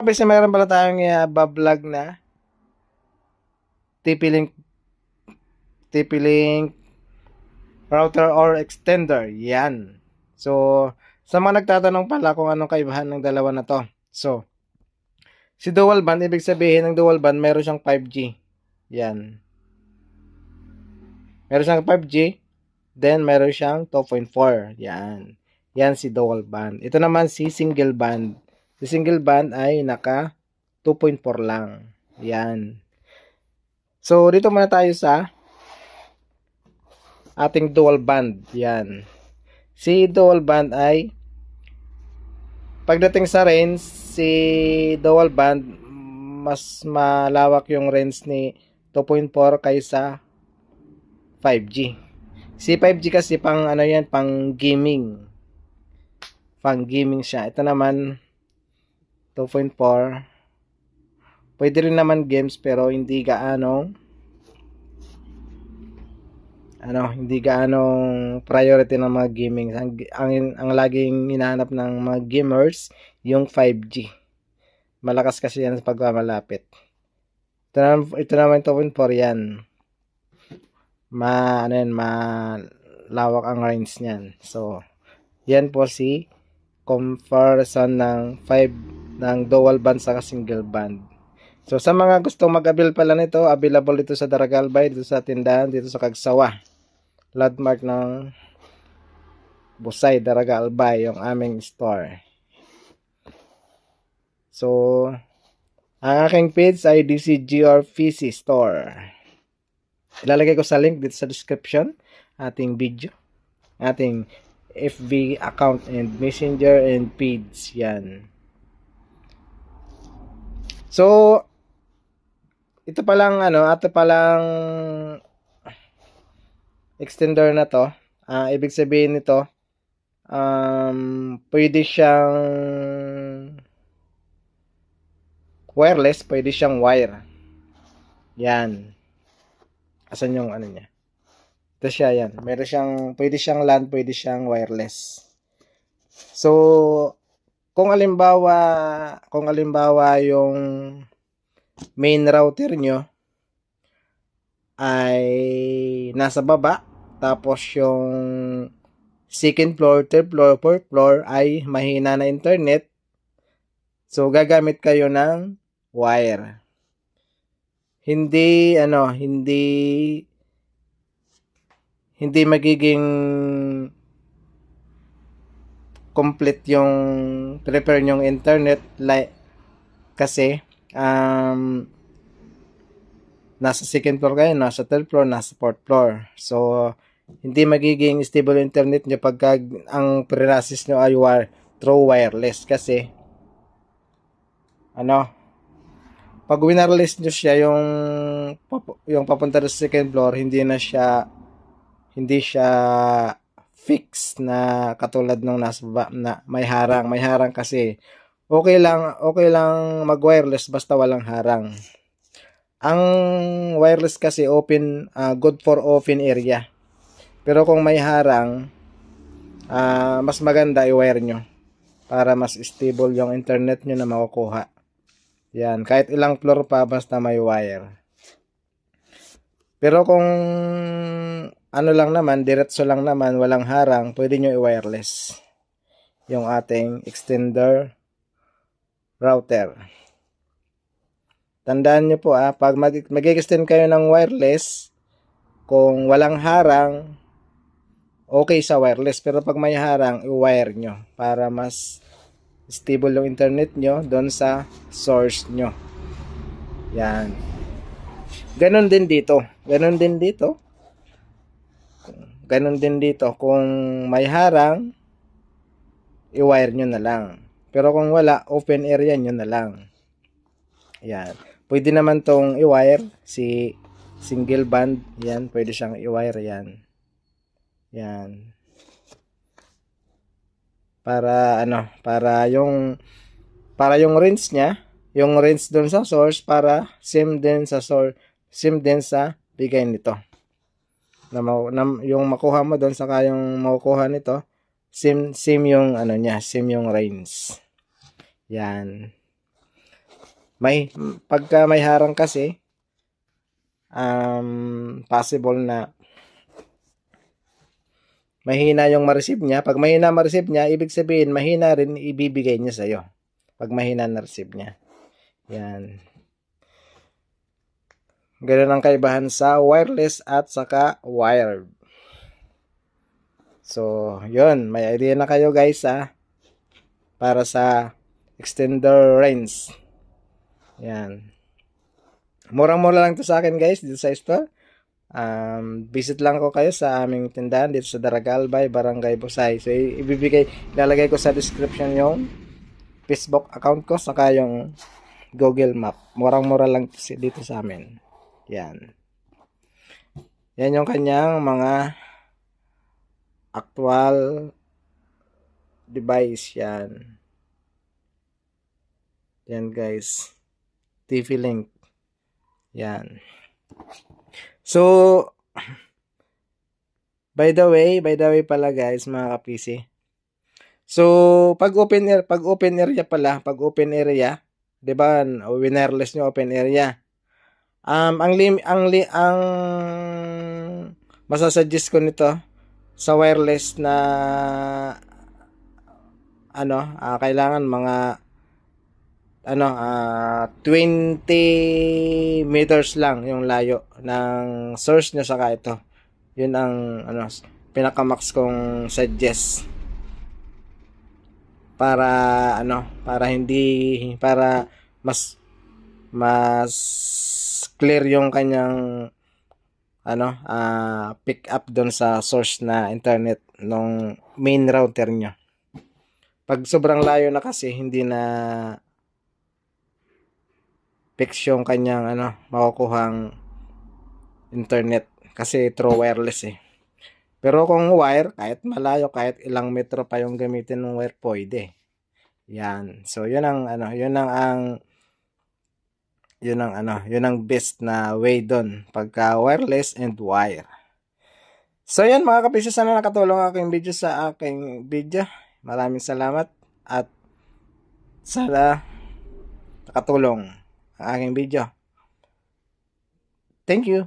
Kasi mayroon pala tayong bablog na TP-Link router or extender. Yan. So, sa mga nagtatanong pala kung anong kaibahan ng dalawa na to. So, si dual band, ibig sabihin ng dual band, meron siyang 5G. Yan. Meron siyang 5G, then meron siyang 2.4. Yan. Yan si dual band. Ito naman si single band. Si single band ay naka 2.4 lang. Yan. So, dito muna tayo sa ating dual band. Yan. Si dual band ay pagdating sa range, si dual band mas malawak yung range ni 2.4 kaysa 5G. Si 5G kasi pang ano yan, pang gaming. Pang gaming siya. Ito naman 2.4. Pwede rin naman games pero hindi gaanong priority ng mga gaming. Ang laging hinahanap ng mga gamers yung 5G. Malakas kasi yan sa pagmamalapit. Ito naman 2.4 yan. Malawak ang range niyan. So, yan po si comparison ng 5 ng dual band sa single band. So, sa mga gustong mag-avail pala nito, available dito sa Daraga Albay, dito sa tindahan, dito sa Kagsawa. Landmark ng Busay, Daraga Albay, yung aming store. So, ang aking page ay DCG or PC Store. Ilalagay ko sa link dito sa description, ating video, ating FB account and messenger and page. Yan. So, ito palang extender na to. Ibig sabihin nito, pwede siyang wireless, pwede siyang wire. Yan. Asan yung ano niya? Ito siya, yan. Meron siyang, pwede siyang LAN, pwede siyang wireless. So, kung alimbawa yung main router nyo ay nasa baba, tapos yung second floor, third floor, fourth floor ay mahina na internet, so gagamit kayo ng wire. Hindi magiging complete yung prepare nyong internet kasi nasa second floor kayo, nasa third floor, nasa fourth floor. So, hindi magiging stable internet nyo pagka ang pre-process nyo ay through wireless. Kasi, pag winireless nyo siya, yung papunta sa second floor, hindi siya fix na katulad nung nasa baba na may harang. May harang kasi, okay lang mag-wireless basta walang harang. Ang wireless kasi good for open area. Pero kung may harang, mas maganda i-wire nyo para mas stable yung internet nyo na makukuha. Yan, kahit ilang floor pa basta may wire. Pero kung diretso lang naman, walang harang, pwede nyo i-wireless yung ating extender router. Tandaan nyo po pag mag-extend kayo ng wireless, kung walang harang, okay sa wireless. Pero pag may harang, i-wire nyo para mas stable yung internet nyo doon sa source nyo. Yan. Ganon din dito. Kung may harang, i-wire nyo na lang. Pero kung wala, open area nyo na lang. Yan. Pwede naman tong i-wire si single band. Yan, pwede siyang i-wire yan. Yan. Para yung range niya, yung range doon sa source para same din sa bigay nito. Yung makuha mo doon saka yung makukuha nito, same yung same yung range. Yan. Pagka may harang kasi, possible na mahina yung ma-receive niya. Pag mahina ma-receive niya, ibig sabihin, mahina rin ibibigay niya sa'yo. Pag mahina na-receive niya. Yan. Ganun ang kaibahan sa wireless at saka wired. So, yun. May idea na kayo guys para sa extender range. Yan. Murang-mura lang to sa akin guys dito sa store. Visit lang ko kayo sa aming tindahan dito sa Daragalbay, Barangay Busay. So, ilalagay ko sa description yung Facebook account ko saka yung Google Map. Murang-mura lang dito sa amin. Yan. Yan yung kanyang mga actual device. Yan. Yan guys. TP-Link. Yan. So, by the way pala guys, mga ka-PC. So, pag open area, 'di ba? Wireless nyo open area. Ang masasuggest ko nito sa wireless na kailangan mga 20 meters lang yung layo ng source nyo saka ito. Yun ang pinaka-max kong suggest para mas clear yung kanyang pick up doon sa source na internet ng main router nyo. Pag sobrang layo na kasi hindi na fix yung kanyang makukuhang internet kasi through wireless Pero kung wire, kahit malayo, kahit ilang metro pa yung gamitin ng wire, pwede. Yan. So yun ang best na way doon pagka wireless and wire. So yan mga kapisyo, sana nakatulong aking video sa aking video. Maraming salamat at sana nakatulong ang aking video. Thank you.